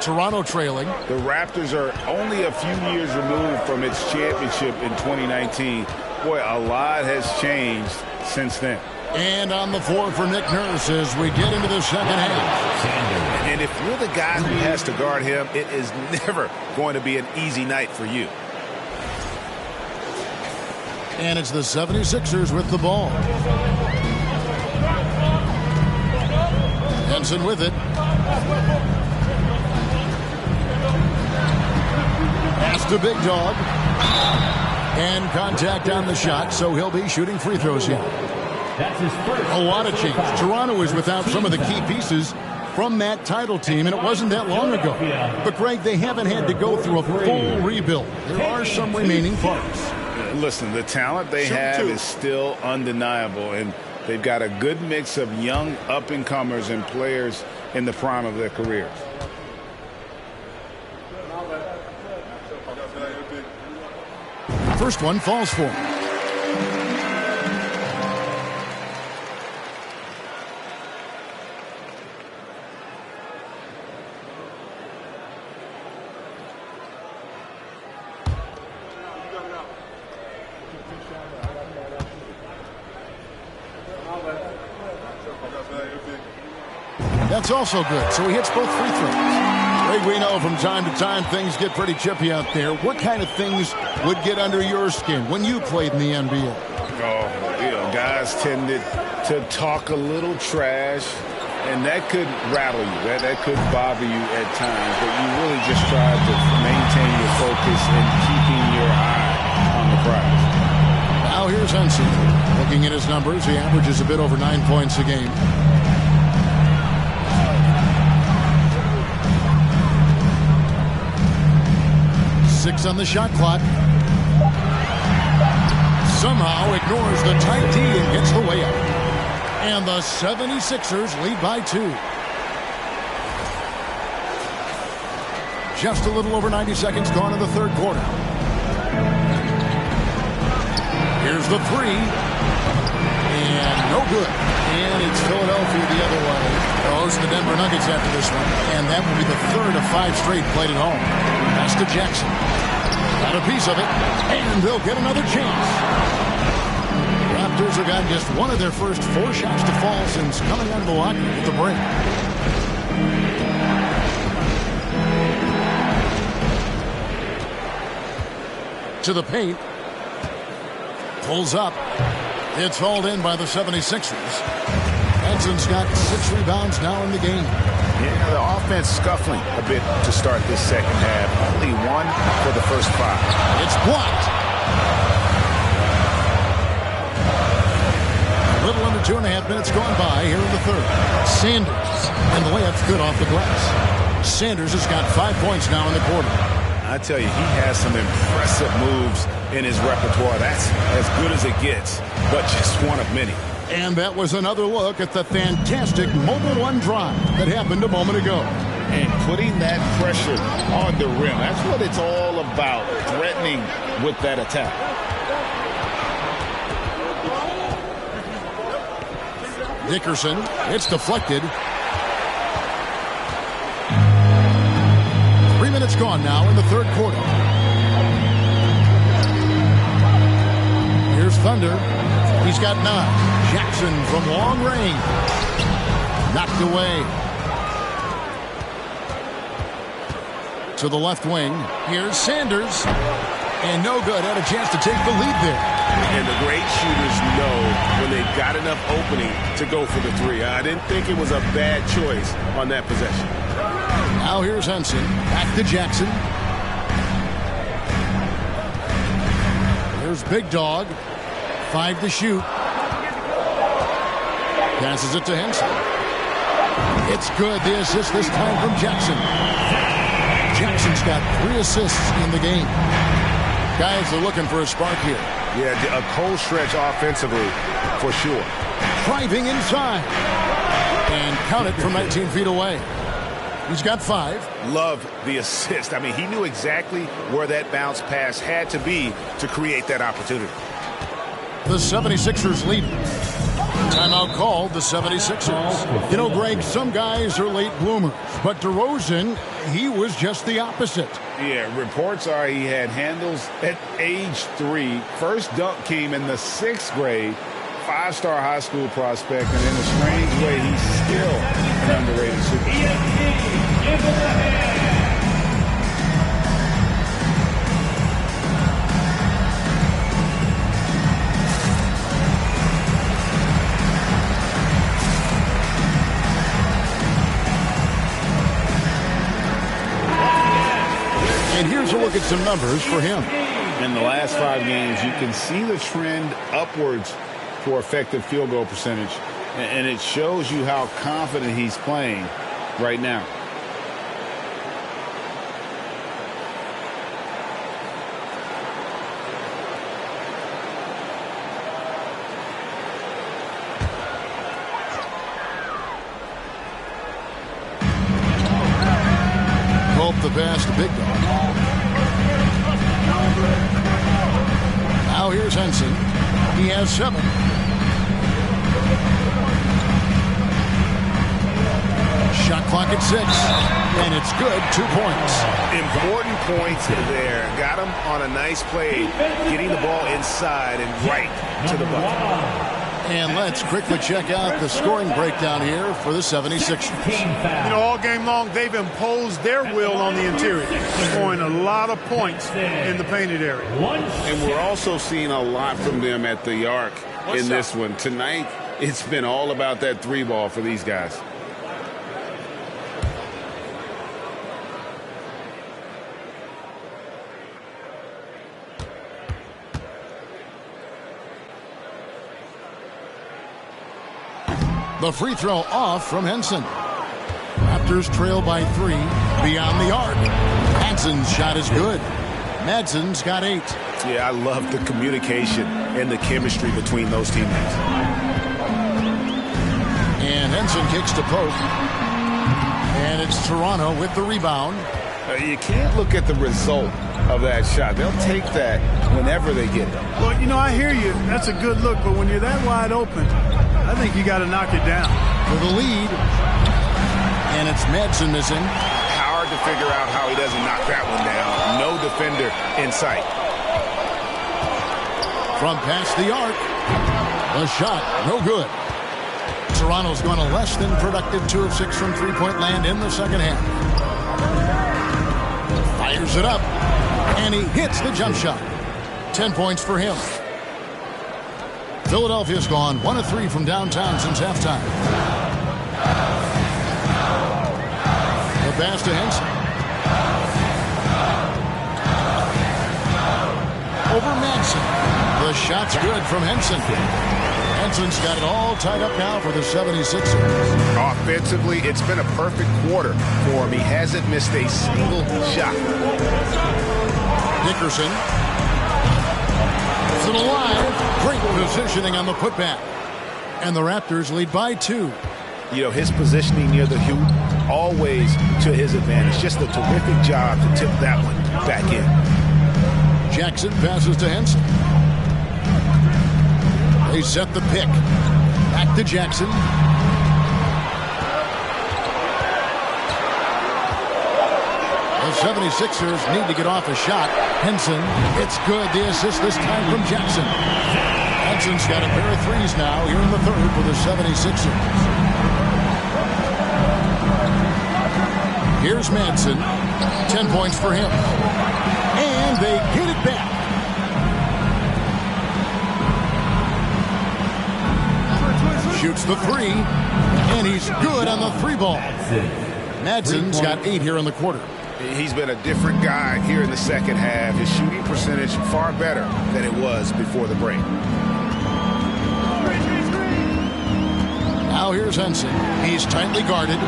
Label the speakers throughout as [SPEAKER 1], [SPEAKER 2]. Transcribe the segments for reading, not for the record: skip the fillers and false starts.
[SPEAKER 1] Toronto trailing.
[SPEAKER 2] The Raptors are only a few years removed from its championship in 2019. Boy, a lot has changed since then.
[SPEAKER 1] And on the floor for Nick Nurse as we get into the second half.
[SPEAKER 2] And if you're the guy who has to guard him, it is never going to be an easy night for you.
[SPEAKER 1] And it's the 76ers with the ball. Henson with it. Pass to Big Dog. And contact on the shot, so he'll be shooting free throws here. A lot of change. Toronto is without some of the key pieces from that title team, and it wasn't that long ago. But, Greg, they haven't had to go through a full rebuild. There are some remaining parts.
[SPEAKER 2] Listen, the talent they have is still undeniable, and they've got a good mix of young up-and-comers and players in the prime of their careers.
[SPEAKER 1] First one falls for him. That's also good. So he hits both free throws. Greg, we know from time to time things get pretty chippy out there. What kind of things would get under your skin when you played in the NBL?
[SPEAKER 2] Oh, you know, guys tended to talk a little trash, and that could rattle you. That could bother you at times, but you really just try to maintain your focus and keeping your eye on the prize.
[SPEAKER 1] Now here's Henson. Looking at his numbers, he averages a bit over 9 points a game. Six on the shot clock. Somehow ignores the tight D and gets the way up. And the 76ers lead by 2. Just a little over 90 seconds gone in the third quarter. Here's the three. And no good. And it's Philadelphia the other way. They'll host the Denver Nuggets after this one. And that will be the third of 5 straight played at home. Pass to Jackson. Got a piece of it. And they'll get another chance. Raptors have gotten just one of their first 4 shots to fall since coming out of the locker with the break. To the paint. Pulls up. It's hauled in by the 76ers. Henson's got 6 rebounds now in the game.
[SPEAKER 2] Yeah, the offense scuffling a bit to start this second half. Only 1 for the first 5.
[SPEAKER 1] It's blocked. A little under 2.5 minutes gone by here in the third. Sanders. And the layup's good off the glass. Sanders has got 5 points now in the quarter.
[SPEAKER 2] I tell you, he has some impressive moves in his repertoire. That's as good as it gets, but just one of many.
[SPEAKER 1] And that was another look at the fantastic mobile one drive that happened a moment ago.
[SPEAKER 2] And putting that pressure on the rim, that's what it's all about, threatening with that attack.
[SPEAKER 1] Dickerson, it's deflected. 3 minutes gone now in the third quarter. Here's Thunder. He's got 9. Jackson from long range. Knocked away. To the left wing. Here's Sanders. And no good. Had a chance to take the lead there.
[SPEAKER 2] And the great shooters know when they've got enough opening to go for the 3. I didn't think it was a bad choice on that possession.
[SPEAKER 1] Now here's Henson. Back to Jackson. Here's Big Dog. 5 to shoot. Passes it to Henson. It's good. The assist this time from Jackson. Jackson's got 3 assists in the game. Guys are looking for a spark here.
[SPEAKER 2] Yeah, a cold stretch offensively for sure.
[SPEAKER 1] Driving inside. And count it from 19 feet away. He's got 5.
[SPEAKER 2] Love the assist. I mean, he knew exactly where that bounce pass had to be to create that opportunity.
[SPEAKER 1] The 76ers lead. Timeout called the 76ers. You know, Greg, some guys are late bloomers, but DeRozan, he was just the opposite.
[SPEAKER 2] Yeah, reports are he had handles at age 3. First dunk came in the 6th grade. 5-star high school prospect, and in a strange way, he's still an underrated superstar.
[SPEAKER 1] And here's a look at some numbers for him.
[SPEAKER 2] In the last 5 games, you can see the trend upwards for effective field goal percentage. And it shows you how confident he's playing right now.
[SPEAKER 1] The pass to Big Dog. Now here's Henson. He has 7. Shot clock at 6. And it's good. 2 points.
[SPEAKER 3] Important points there. Got him on a nice play, getting the ball inside and right to the bucket.
[SPEAKER 1] And let's quickly check out the scoring breakdown here for the 76ers.
[SPEAKER 4] You know, all game long, they've imposed their will on the interior, scoring a lot of points in the painted area.
[SPEAKER 2] And we're also seeing a lot from them at the arc in this one. Tonight, it's been all about that 3 ball for these guys.
[SPEAKER 1] The free throw off from Henson. Raptors trail by 3 beyond the arc. Hanson's shot is good. Madsen's got 8.
[SPEAKER 3] Yeah, I love the communication and the chemistry between those teammates.
[SPEAKER 1] And Henson kicks to Pope. And it's Toronto with the rebound.
[SPEAKER 2] You can't look at the result of that shot. They'll take that whenever they get it.
[SPEAKER 4] Well, you know, I hear you. That's a good look, but when you're that wide open, I think you got to knock it down.
[SPEAKER 1] For the lead. And it's Madsen missing.
[SPEAKER 3] Hard to figure out how he doesn't knock that one down. No defender in sight.
[SPEAKER 1] From past the arc. The shot, no good. Toronto's gone a less than productive 2 of 6 from three-point land in the second half. Fires it up. And he hits the jump shot. 10 points for him. Philadelphia's gone 1 of 3 from downtown since halftime. The pass to Henson. Over Madsen. The shot's good from Henson. Henson's got it all tied up now for the 76ers.
[SPEAKER 3] Offensively, it's been a perfect quarter for him. He hasn't missed a single shot.
[SPEAKER 1] Dickerson. To the line. Great positioning on the putback. And the Raptors lead by 2.
[SPEAKER 3] You know, his positioning near the hoop, always to his advantage. Just a terrific job to tip that one back in.
[SPEAKER 1] Jackson passes to Henson. They set the pick. Back to Jackson. The 76ers need to get off a shot. Henson, it's good. The assist this time from Jackson. Henson's got a pair of threes now here in the third for the 76ers. Here's Madsen. 10 points for him. And they get it back. Shoots the 3. And he's good on the 3 ball. Madsen's got 8 here in the quarter.
[SPEAKER 3] He's been a different guy here in the second half. His shooting percentage far better than it was before the break.
[SPEAKER 1] Now here's Henson. He's tightly guarded.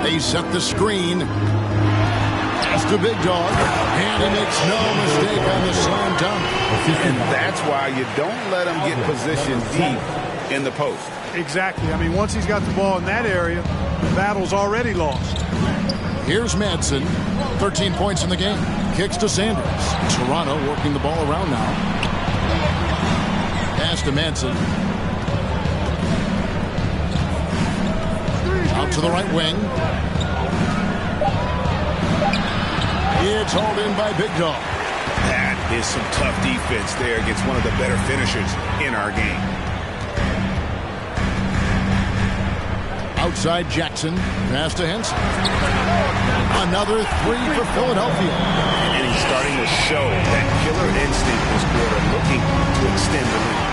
[SPEAKER 1] They set the screen. Pass to Big Dog. And he makes no mistake on the slam dunk.
[SPEAKER 3] And that's why you don't let him get positioned deep in the post.
[SPEAKER 4] Exactly. I mean, once he's got the ball in that area, The battle's already lost.
[SPEAKER 1] Here's Madsen, 13 points in the game. Kicks to Sanders. Toronto working the ball around now. Pass to Madsen. Out to the right wing. It's hauled in by Big Dog.
[SPEAKER 3] That is some tough defense there against one of the better finishers in our game.
[SPEAKER 1] Outside Jackson. Pass to Henson. Another three for Philadelphia.
[SPEAKER 3] And he's starting to show that killer instinct this quarter, looking to extend the lead.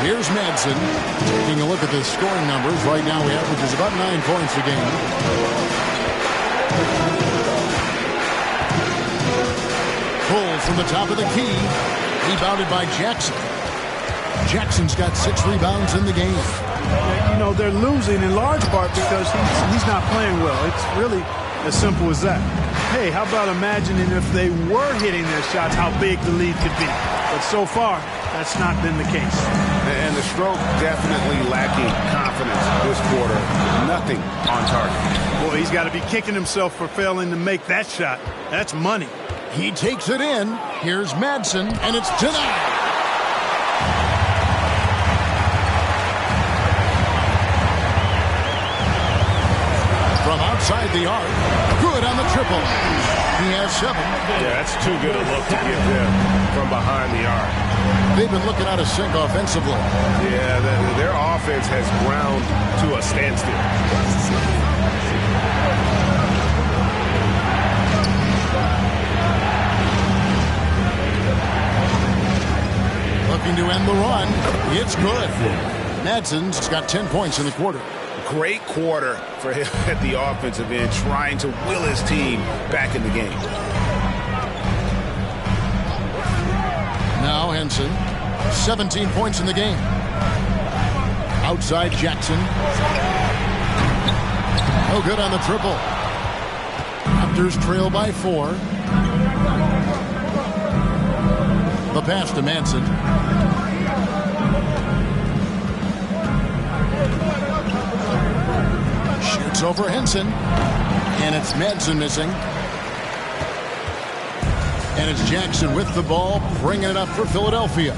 [SPEAKER 1] Here's Madsen. Taking a look at the scoring numbers. Right now he averages about 9 points a game. Pulls from the top of the key. Rebounded by Jackson. Jackson's got 6 rebounds in the game.
[SPEAKER 4] You know, they're losing in large part because he's not playing well. It's really as simple as that. Hey, how about imagining if they were hitting their shots, how big the lead could be. But so far, that's not been the case.
[SPEAKER 3] And the stroke definitely lacking confidence this quarter. Nothing on target.
[SPEAKER 4] Boy, he's got to be kicking himself for failing to make that shot. That's money.
[SPEAKER 1] He takes it in. Here's Madsen, and it's denied. From outside the arc, good on the triple. He has 7.
[SPEAKER 3] Yeah, that's too good a look to give them from behind the arc.
[SPEAKER 1] They've been looking out of sync offensively.
[SPEAKER 3] Yeah, their offense has ground to a standstill.
[SPEAKER 1] Looking to end the run. It's good. Madsen's got 10 points in the quarter.
[SPEAKER 3] Great quarter for him at the offensive end, trying to will his team back in the game.
[SPEAKER 1] Now Henson, 17 points in the game. Outside Jackson. No good on the triple. Raptors trail by 4. The pass to Madsen. Shoots over Henson. And it's Madsen missing. And it's Jackson with the ball, bringing it up for Philadelphia.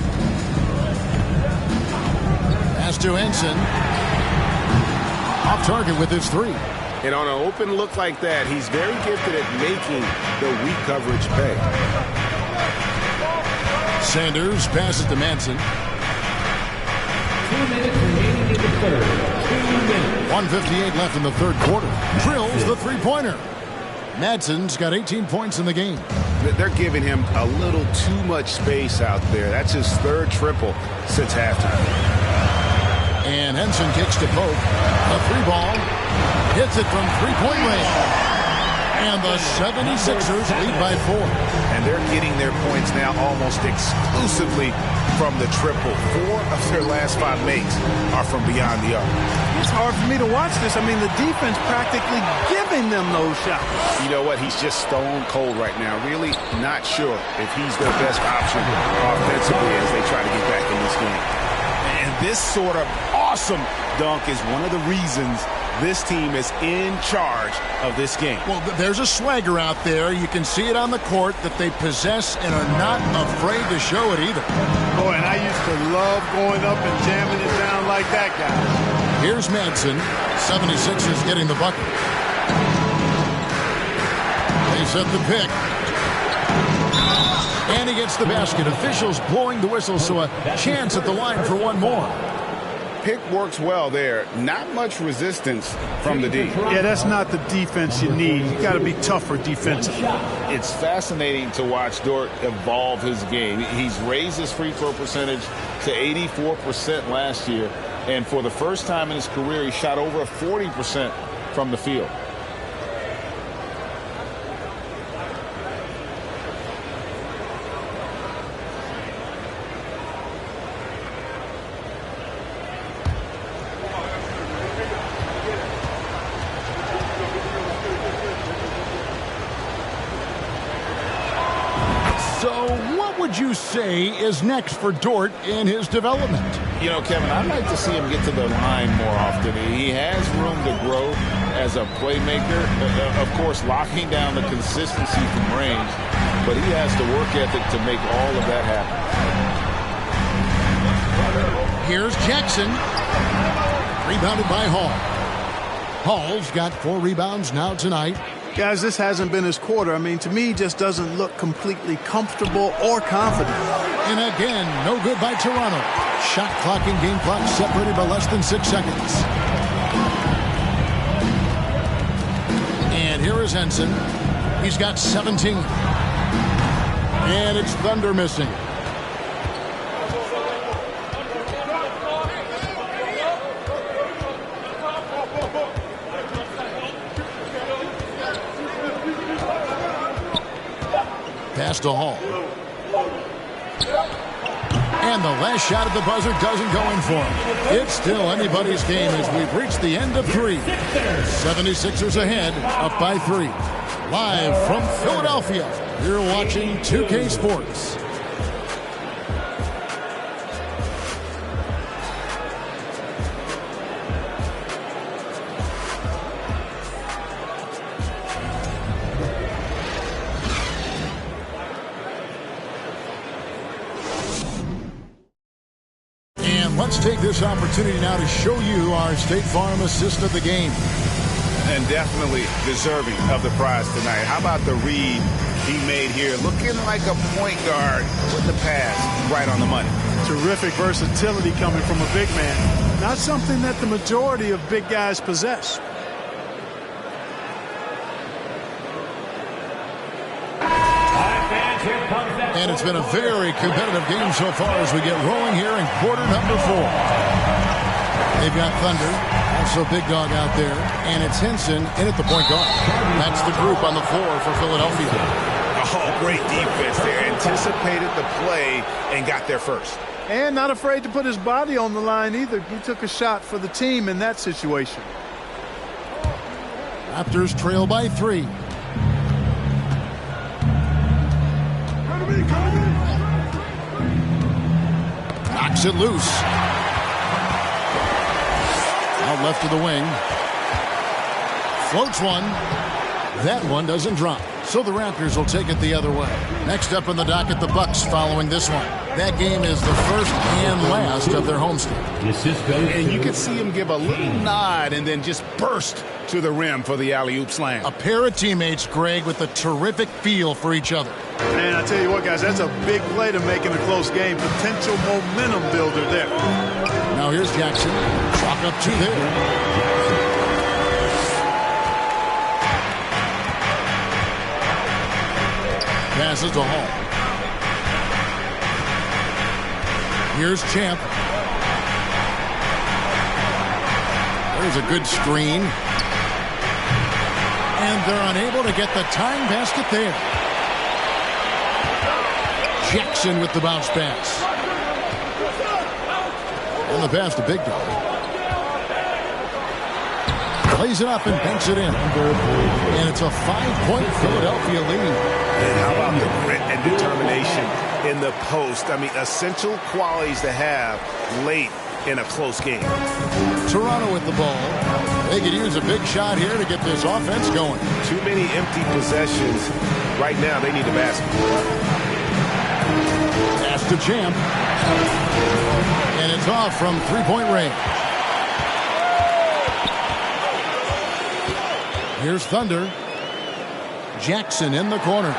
[SPEAKER 1] Pass to Henson. Off target with his 3.
[SPEAKER 3] And on an open look like that, he's very gifted at making the weak coverage pay.
[SPEAKER 1] Sanders passes to Madsen.
[SPEAKER 5] 2 minutes remaining in the third. 2 minutes.
[SPEAKER 1] 1:58 left in the third quarter. Drills the three-pointer. Madsen's got 18 points in the game.
[SPEAKER 3] They're giving him a little too much space out there. That's his 3rd triple since halftime.
[SPEAKER 1] And Henson kicks to Pope. A 3-ball. Hits it from three-point range. And the 76ers lead by 4.
[SPEAKER 3] And they're getting their points now almost exclusively from the triple. 4 of their last 5 makes are from beyond the arc.
[SPEAKER 4] It's hard for me to watch this. I mean, the defense practically giving them those shots.
[SPEAKER 3] You know what? He's just stone cold right now. Really not sure if he's their best option offensively as they try to get back in this game. And this sort of awesome dunk is one of the reasons this team is in charge of this game.
[SPEAKER 1] Well, there's a swagger out there. You can see it on the court that they possess and are not afraid to show it either.
[SPEAKER 4] Boy, and I used to love going up and jamming it down like that guy.
[SPEAKER 1] Here's Madsen. 76ers getting the bucket. They set the pick. And he gets the basket. Officials blowing the whistle, so a chance at the line for one more.
[SPEAKER 3] Pick works well there. Not much resistance from the D.
[SPEAKER 4] Yeah, that's not the defense you need. You got to be tougher defensively.
[SPEAKER 2] It's fascinating to watch Dort evolve his game. He's raised his free throw percentage to 84% last year. And for the first time in his career, he shot over 40% from the field.
[SPEAKER 1] would you say is next for Dort in his development?
[SPEAKER 2] You know, Kevin, I'd like to see him get to the line more often. He has room to grow as a playmaker. Of course, locking down the consistency from range, but he has the work ethic to make all of that happen.
[SPEAKER 1] Here's Jackson. Rebounded by Hall. Hall's got 4 rebounds now tonight.
[SPEAKER 4] Guys, this hasn't been his quarter. I mean, to me, he just doesn't look completely comfortable or confident.
[SPEAKER 1] And again, no good by Toronto. Shot clock and game clock separated by less than 6 seconds. And here is Henson. He's got 17. And it's Thunder missing. Pass to Hall. And the last shot at the buzzer doesn't go in for him. It's still anybody's game as we've reached the end of 3. 76ers ahead, up by 3. Live from Philadelphia, you're watching 2K Sports. Let's take this opportunity now to show you our State Farm assist of the game.
[SPEAKER 3] And definitely deserving of the prize tonight. How about the read he made here? Looking like a point guard with the pass right on the money.
[SPEAKER 4] Terrific versatility coming from a big man. Not something that the majority of big guys possess.
[SPEAKER 1] And it's been a very competitive game so far as we get rolling here in quarter number 4. They've got Thunder, also Big Dog out there, and it's Henson in at the point guard. That's the group on the floor for Philadelphia.
[SPEAKER 3] Oh, great defense there. Anticipated the play and got there first.
[SPEAKER 4] And not afraid to put his body on the line either. He took a shot for the team in that situation.
[SPEAKER 1] Raptors trail by 3. Knocks it loose. Out left of the wing. Floats one. That one doesn't drop. So the Raptors will take it the other way. Next up in the docket, the Bucks following this one. That game is the first and last of their homestand.
[SPEAKER 3] And you can see him give a little nod and then just burst to the rim for the alley-oop slam.
[SPEAKER 1] A pair of teammates, Greg, with a terrific feel for each other.
[SPEAKER 4] And I tell you what, guys, that's a big play to make in a close game. Potential momentum builder there.
[SPEAKER 1] Now here's Jackson. Chalk up 2 there. Passes to Hall. Here's Champ. There's a good screen. And they're unable to get the tying basket there. Jackson with the bounce pass. And the pass to Big Dog. Plays it up and banks it in. And it's a 5-point Philadelphia lead.
[SPEAKER 3] And how about the grit and determination in the post? I mean, essential qualities to have late in a close game.
[SPEAKER 1] Toronto with the ball. They could use a big shot here to get this offense going.
[SPEAKER 3] Too many empty possessions. Right now, they need a basket.
[SPEAKER 1] Pass to Champ. And it's off from 3-point range. Here's Thunder. Jackson in the corner.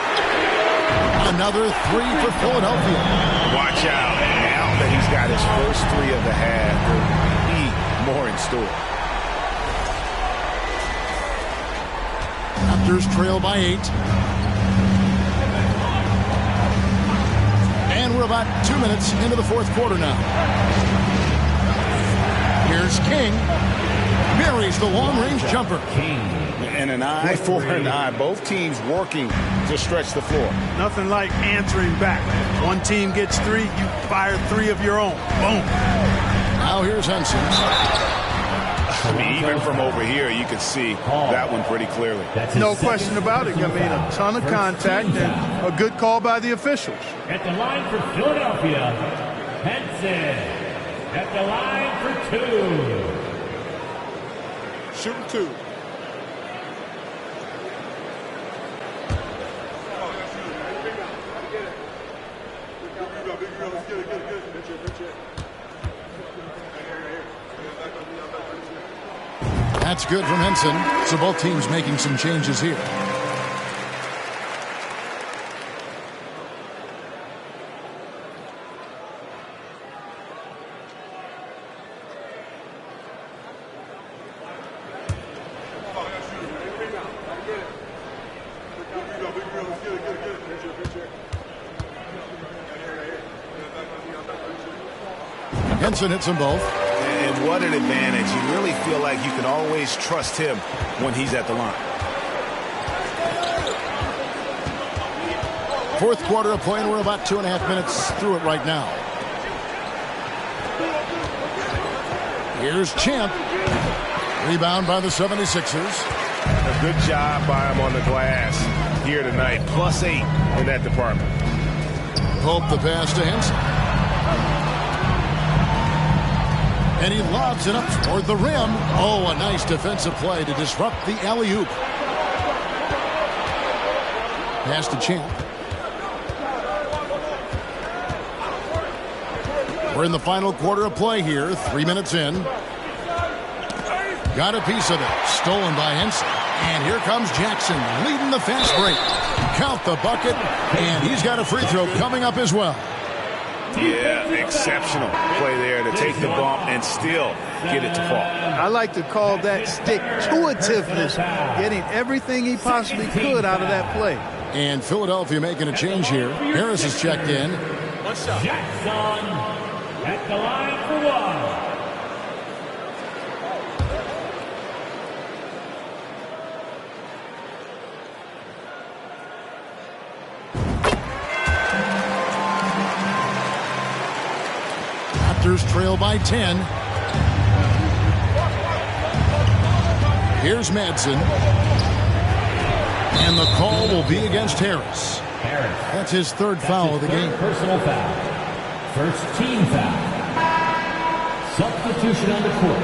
[SPEAKER 1] Another 3 for Philadelphia.
[SPEAKER 3] Watch out. Now that he's got his first 3 of the half, there'll be more in store.
[SPEAKER 1] Raptors trail by 8. And we're about 2 minutes into the 4th quarter now. Here's King. Marries the long-range jumper.
[SPEAKER 3] And an eye for an eye. Both teams working to stretch the floor.
[SPEAKER 4] Nothing like answering back. One team gets 3, you fire 3 of your own. Boom.
[SPEAKER 1] Now here's Henson.
[SPEAKER 3] I mean, even from over here, you could see that one pretty clearly.
[SPEAKER 4] No question about it. I mean, a ton of contact and a good call by the officials.
[SPEAKER 5] At the line for Philadelphia, Henson. At the line for 2.
[SPEAKER 4] Shooting 2.
[SPEAKER 1] That's good from Henson. So both teams making some changes here. Henson hits them both.
[SPEAKER 3] And what an advantage. You really feel like you can always trust him when he's at the line.
[SPEAKER 1] Fourth quarter of play, and we're about 2.5 minutes through it right now. Here's Champ. Rebound by the 76ers.
[SPEAKER 3] A good job by him on the glass here tonight. +8 in that department.
[SPEAKER 1] Pope the pass to Henson. And he lobs it up toward the rim. Oh, a nice defensive play to disrupt the alley-oop. Pass to Champ. We're in the final quarter of play here. 3 minutes in. Got a piece of it. Stolen by Henson. And here comes Jackson leading the fast break. Count the bucket. And he's got a free throw coming up as well.
[SPEAKER 3] Yeah, exceptional play there to take the bump and still get it to fall.
[SPEAKER 4] I like to call that stick-to-itiveness, getting everything he possibly could out of that play.
[SPEAKER 1] And Philadelphia making a change here. Harris is checked in.
[SPEAKER 5] Jackson at the line for 1.
[SPEAKER 1] Raptors trail by 10. Here's Madsen. And the call will be against Harris. That's his third foul of the game.
[SPEAKER 5] Personal foul. First team foul. Substitution on the court.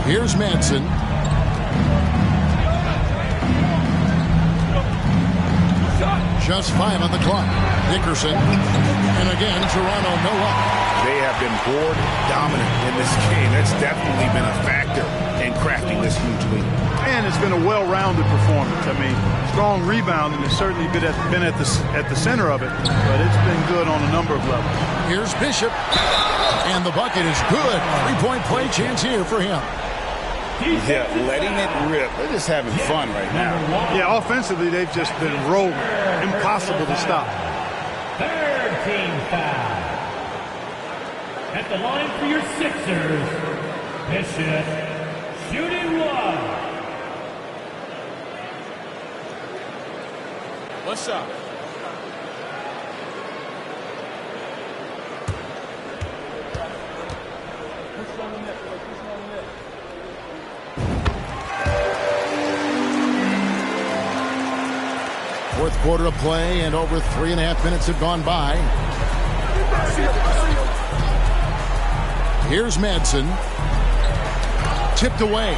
[SPEAKER 1] Here's Madsen. Just 5 on the clock. Dickerson. And again, Toronto no up.
[SPEAKER 3] They have been board dominant in this game. That's definitely been a factor in crafting this huge lead.
[SPEAKER 4] And it's been a well-rounded performance. I mean, strong rebounding has certainly been at the center of it, but it's been good on a number of levels.
[SPEAKER 1] Here's Bishop. And the bucket is good. 3-point play chance here for him.
[SPEAKER 3] Yeah, letting it rip. They're just having fun right now.
[SPEAKER 4] Yeah, offensively, they've just been rolling. Impossible to stop.
[SPEAKER 5] Third team foul. At the line for your Sixers, Bishop, shooting 1.
[SPEAKER 3] What's up?
[SPEAKER 1] Fourth quarter of play, and over 3.5 minutes have gone by. Here's Madsen. Tipped away.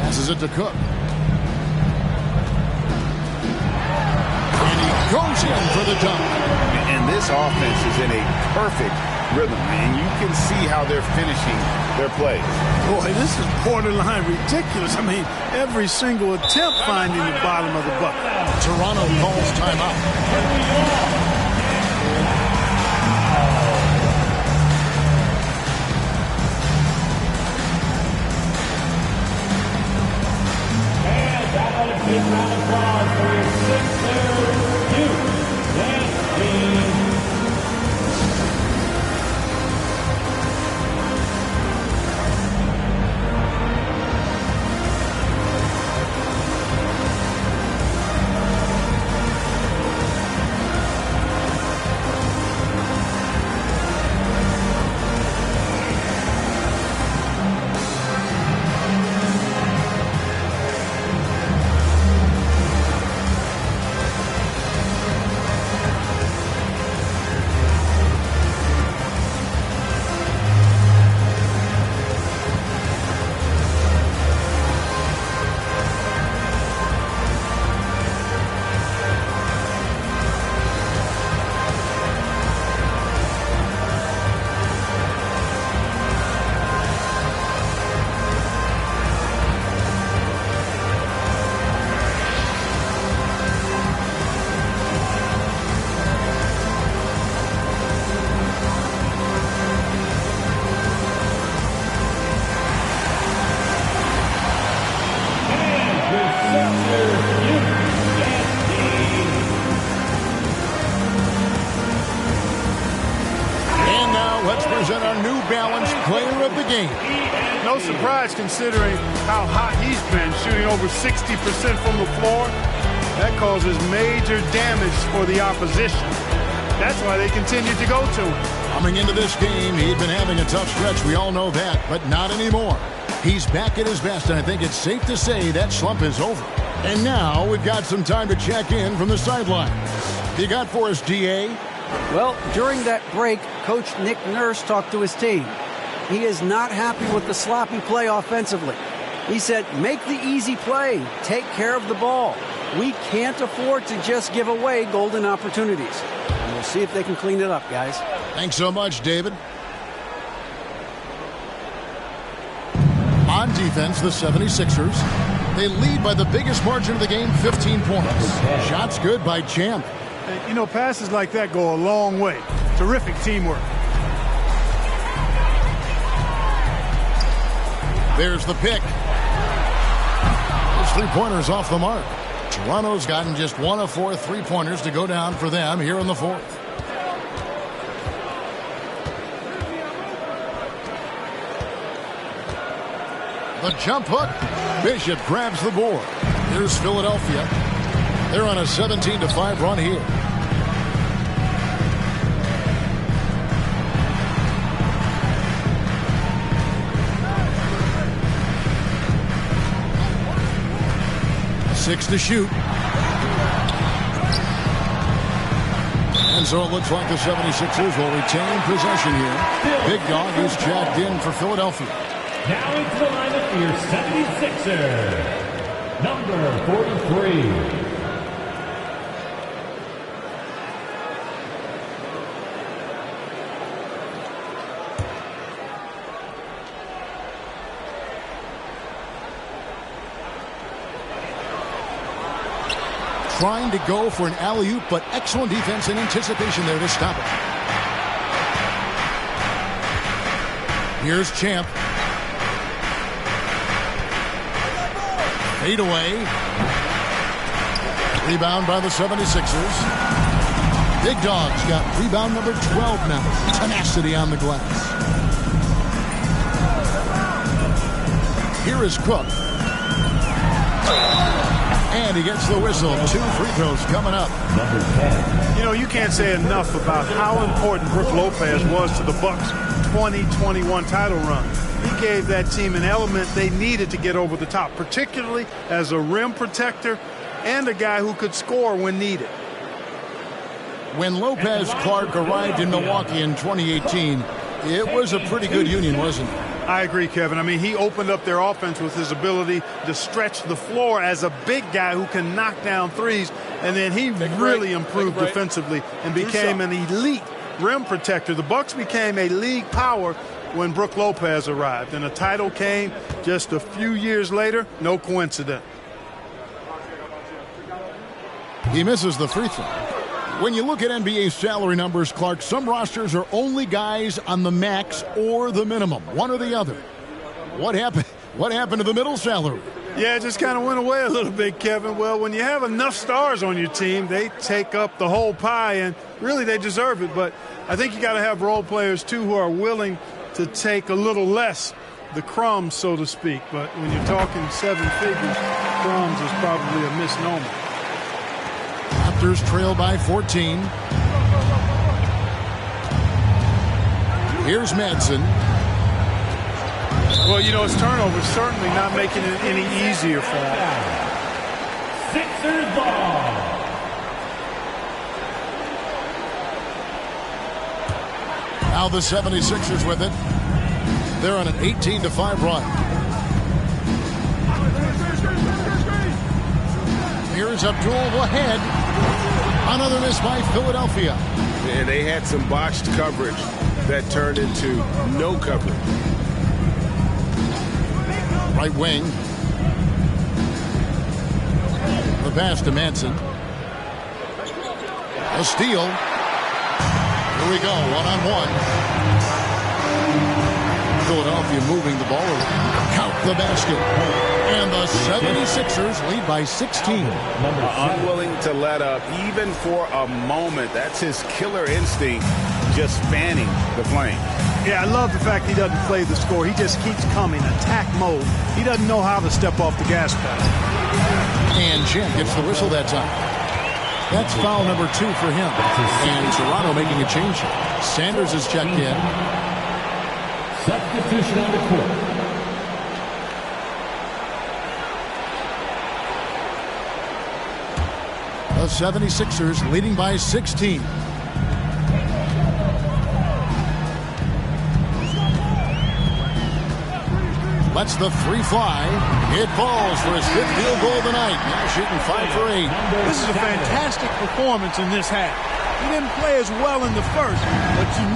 [SPEAKER 1] Passes it to Cook. And he goes in for the dunk.
[SPEAKER 3] And this offense is in a perfect rhythm, and you can see how they're finishing their plays.
[SPEAKER 4] Boy, this is borderline ridiculous. I mean, every single attempt finding the bottom of the bucket.
[SPEAKER 1] Toronto calls timeout.
[SPEAKER 5] And that ought to be a round of applause for your
[SPEAKER 1] game.
[SPEAKER 4] No surprise considering how hot he's been, shooting over 60% from the floor. That causes major damage for the opposition. That's why they continue to go to him.
[SPEAKER 1] Coming into this game, he'd been having a tough stretch. We all know that, but not anymore. He's back at his best, and I think it's safe to say that slump is over. And now we've got some time to check in from the sideline. You got for us, DA?
[SPEAKER 6] Well, during that break, Coach Nick Nurse talked to his team. He is not happy with the sloppy play offensively. He said, make the easy play. Take care of the ball. We can't afford to just give away golden opportunities. And we'll see if they can clean it up, guys.
[SPEAKER 1] Thanks so much, David. On defense, the 76ers. They lead by the biggest margin of the game, 15 points. Shots good by Champ.
[SPEAKER 4] And, you know, passes like that go a long way. Terrific teamwork.
[SPEAKER 1] There's the pick. Those three-pointers off the mark. Toronto's gotten just 1 of 4 three-pointers to go down for them here in the fourth. The jump hook. Bishop grabs the board. Here's Philadelphia. They're on a 17-5 run here. Six to shoot. And so it looks like the 76ers will retain possession here. Big Dog is checked in for Philadelphia.
[SPEAKER 5] Now into the lineup for your 76er, number 43.
[SPEAKER 1] Trying to go for an alley-oop, but excellent defense and anticipation there to stop it. Here's Champ. Fade away. Rebound by the 76ers. Big Dog's got rebound number 12 now. Tenacity on the glass. Here is Cook. And he gets the whistle. 2 free throws coming up.
[SPEAKER 5] Number 10.
[SPEAKER 4] You know, you can't say enough about how important Brook Lopez was to the Bucks' 2021 title run. He gave that team an element they needed to get over the top, particularly as a rim protector and a guy who could score when needed.
[SPEAKER 1] When Lopez Clark arrived in Milwaukee in 2018, it was a pretty good union, wasn't it?
[SPEAKER 4] I agree, Kevin. I mean, he opened up their offense with his ability to stretch the floor as a big guy who can knock down threes, and then he really improved defensively and became an elite rim protector. The Bucks became a league power when Brook Lopez arrived, and a title came just a few years later. No coincidence.
[SPEAKER 1] He misses the free throw. When you look at NBA salary numbers, Clark, some rosters are only guys on the max or the minimum, one or the other. What happened to the middle salary?
[SPEAKER 4] Yeah, it just kind of went away a little bit, Kevin. Well, when you have enough stars on your team, they take up the whole pie, and really they deserve it. But I think you got to have role players, too, who are willing to take a little less, the crumbs, so to speak. But when you're talking 7 figures, crumbs is probably a misnomer.
[SPEAKER 1] Raptors trail by 14. Here's Madsen.
[SPEAKER 4] Well, you know, his turnovers certainly not making it any easier for him.
[SPEAKER 5] Sixers ball.
[SPEAKER 1] Now the 76ers with it. They're on an 18-5 run. Here's Abdul-Wahid. Another miss by Philadelphia.
[SPEAKER 2] And they had some botched coverage that turned into no coverage.
[SPEAKER 1] Right wing. The pass to Madsen. A steal. Here we go, one-on-one. Philadelphia moving the ball around. Count the basket. And the 76ers lead by 16.
[SPEAKER 2] Unwilling to let up even for a moment. That's his killer instinct, just spanning the plane.
[SPEAKER 4] Yeah, I love the fact he doesn't play the score. He just keeps coming, attack mode. He doesn't know how to step off the gas pedal.
[SPEAKER 1] And Jim gets the whistle that time. That's foul number 2 for him. And Toronto making a change. Sanders is checked in.
[SPEAKER 5] Substitution on the court.
[SPEAKER 1] The 76ers leading by 16. Lets the 3 fly. It falls for his 5th field goal of the night. Now shooting 5 for 8.
[SPEAKER 4] This is a fantastic performance in this half. He didn't play as well in the first, but you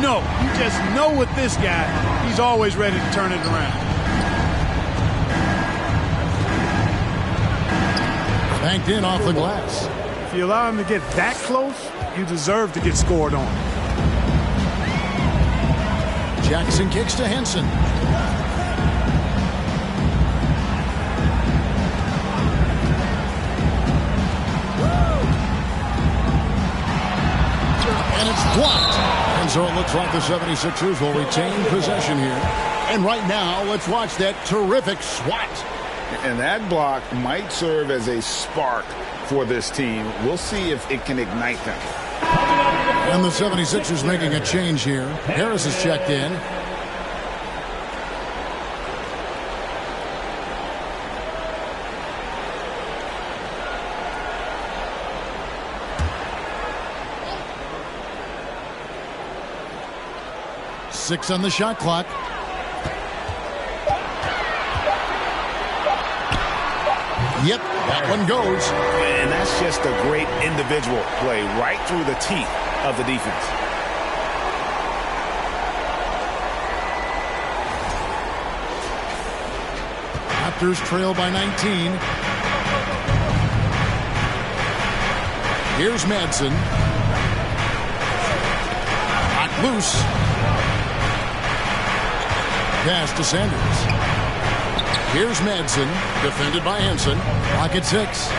[SPEAKER 4] just know with this guy, he's always ready to turn it around.
[SPEAKER 1] Banked in off the glass.
[SPEAKER 4] If you allow him to get that close, you deserve to get scored on.
[SPEAKER 1] Jackson kicks to Henson. And it's blocked. And so it looks like the 76ers will retain possession here. And right now, let's watch that terrific swat.
[SPEAKER 2] And that block might serve as a spark for this team. We'll see if it can ignite them.
[SPEAKER 1] And the 76ers making a change here. Harris is checked in. Six on the shot clock. Yep, that one goes.
[SPEAKER 3] And that's just a great individual play right through the teeth of the defense.
[SPEAKER 1] Raptors trail by 19. Here's Madsen. Hot loose. Pass to Sanders. Here's Madsen, defended by Henson. Clock at 6.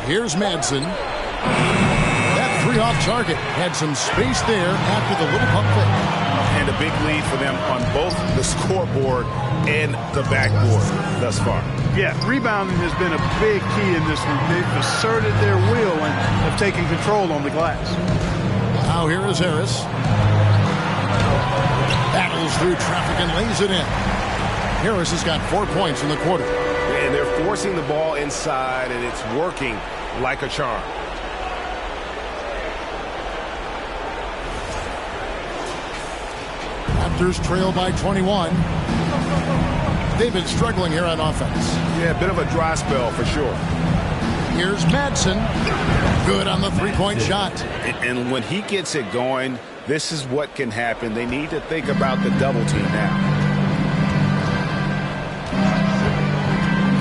[SPEAKER 1] Here's Madsen. That 3 off target had some space there after the little pump fake.
[SPEAKER 3] And a big lead for them on both the scoreboard and the backboard thus far.
[SPEAKER 4] Yeah, rebounding has been a big key in this one. They've asserted their will and have taken control on the glass.
[SPEAKER 1] Now here is Harris. Battles through traffic and lays it in. Harris has got 4 points in the quarter.
[SPEAKER 3] And they're forcing the ball inside, and it's working like a charm.
[SPEAKER 1] Raptors trail by 21. They've been struggling here on offense.
[SPEAKER 3] Yeah, a bit of a dry spell for sure.
[SPEAKER 1] Here's Madsen. Good on the 3-point shot.
[SPEAKER 3] And when he gets it going, this is what can happen. They need to think about the double team now.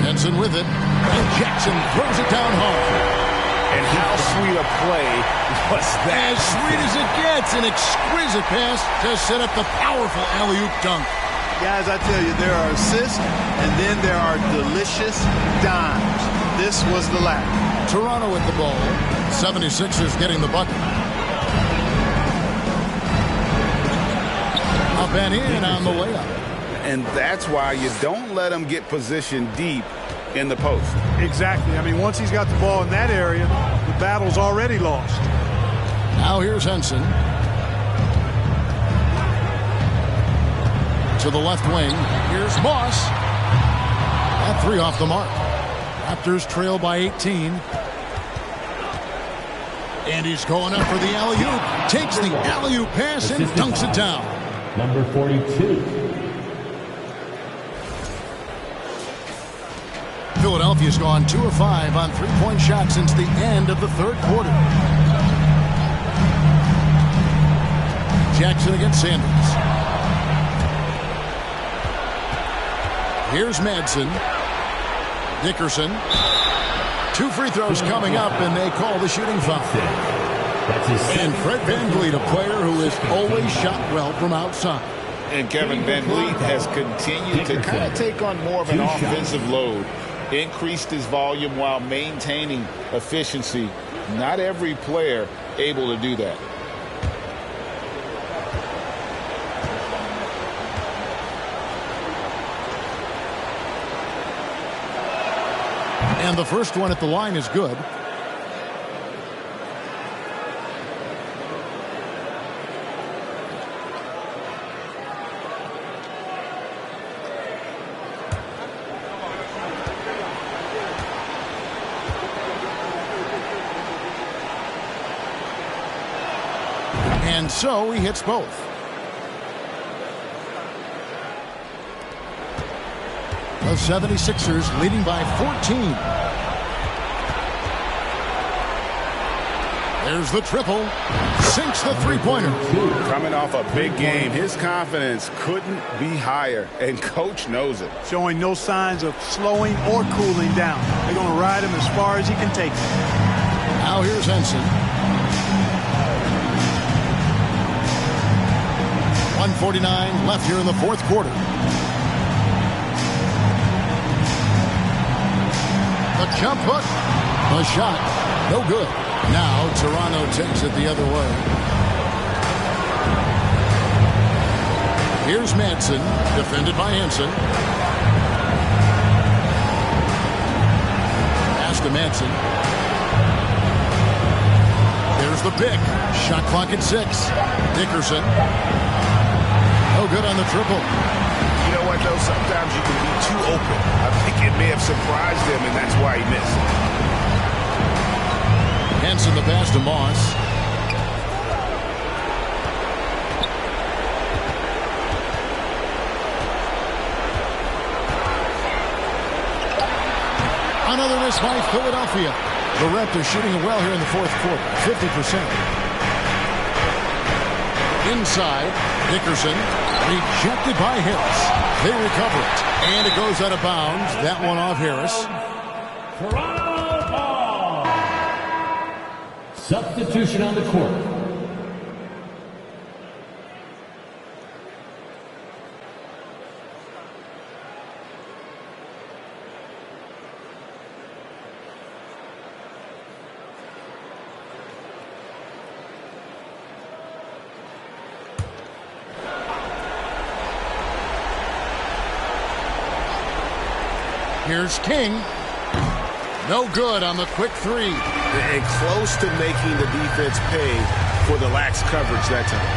[SPEAKER 1] Henson with it. And Jackson throws it down hard.
[SPEAKER 3] And how sweet a play was that?
[SPEAKER 1] As sweet as it gets. An exquisite pass to set up the powerful alley-oop dunk.
[SPEAKER 7] Guys, I tell you, there are assists, and then there are delicious dimes. This was the last.
[SPEAKER 1] Toronto with the ball. 76ers getting the bucket. Up and in on the layup.
[SPEAKER 2] And that's why you don't let them get positioned deep in the post.
[SPEAKER 4] Exactly. I mean, once he's got the ball in that area, the battle's already lost.
[SPEAKER 1] Now here's Henson. To the left wing. Here's Moss. That 3 off the mark. Raptors trail by 18. And he's going up for the alley-oop. Takes the alley-oop pass and dunks it down.
[SPEAKER 5] Number 42.
[SPEAKER 1] Philadelphia's gone 2 of 5 on 3-point shots since the end of the third quarter. Jackson against Sanders. Here's Madsen. Dickerson. 2 free throws coming up, and they call the shooting foul. And Fred VanVleet, a player who has always shot well from outside.
[SPEAKER 2] And Kevin VanVleet has continued to kind of take on more of an offensive load. Increased his volume while maintaining efficiency. Not every player able to do that.
[SPEAKER 1] And the first one at the line is good. And so he hits both. The 76ers leading by 14. There's the triple. Sinks the three-pointer.
[SPEAKER 2] Coming off a big game, his confidence couldn't be higher, and coach knows it.
[SPEAKER 4] Showing no signs of slowing or cooling down. They're going to ride him as far as he can take him.
[SPEAKER 1] Now here's Henson. 1:49 left here in the fourth quarter. The jump hook. The shot. No good. Now Toronto takes it the other way. Here's Manson. Defended by Henson. Pass to Manson. There's the pick. Shot clock at 6. Dickerson. No good on the triple.
[SPEAKER 3] You know what, though? Sometimes you can be too open. I think it may have surprised him, and that's why he missed.
[SPEAKER 1] Henson the pass to Moss. Another miss by Philadelphia. The Raptors shooting it well here in the fourth quarter. 50%. Inside, Dickerson. Rejected by Harris. They recover it. And it goes out of bounds. That one off Harris.
[SPEAKER 5] Toronto ball. Substitution on the court.
[SPEAKER 1] Here's King. No good on the quick three.
[SPEAKER 3] And close to making the defense pay for the lax coverage that time.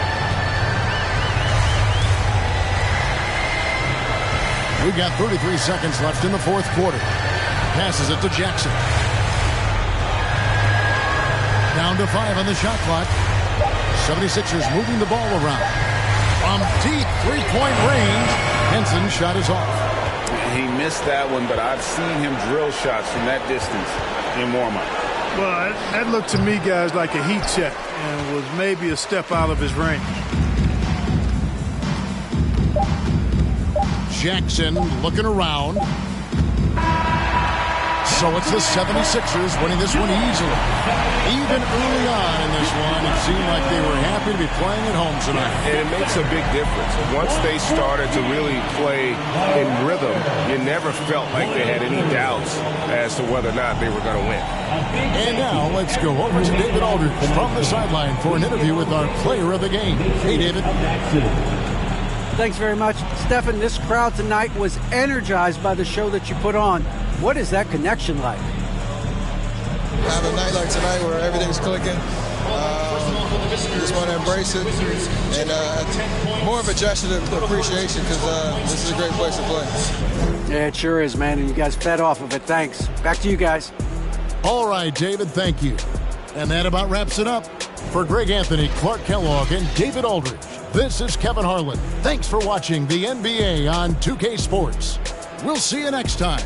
[SPEAKER 1] We've got 33 seconds left in the fourth quarter. Passes it to Jackson. Down to 5 on the shot clock. 76ers moving the ball around. From deep three-point range, Henson's shot is off.
[SPEAKER 2] He missed that one, but I've seen him drill shots from that distance in warm-up.
[SPEAKER 4] Well, that looked to me, guys, like a heat check and was maybe a step out of his range.
[SPEAKER 1] Jackson looking around. So it's the 76ers winning this one easily. Even early on in this one, it seemed like they were happy to be playing at home tonight.
[SPEAKER 3] And it makes a big difference. Once they started to really play in rhythm, you never felt like they had any doubts as to whether or not they were going to win.
[SPEAKER 1] And now let's go over to David Aldridge from the sideline for an interview with our player of the game. Hey, David.
[SPEAKER 6] Thanks very much. Stephen, this crowd tonight was energized by the show that you put on. What is that connection like?
[SPEAKER 8] Have a night like tonight where everything's clicking. Just want to embrace it. And more of a gesture of appreciation because this is a great place to play.
[SPEAKER 6] Yeah, it sure is, man. And you guys fed off of it. Thanks. Back to you guys.
[SPEAKER 1] All right, David, thank you. And that about wraps it up. For Greg Anthony, Clark Kellogg, and David Aldridge, this is Kevin Harlan. Thanks for watching the NBA on 2K Sports. We'll see you next time.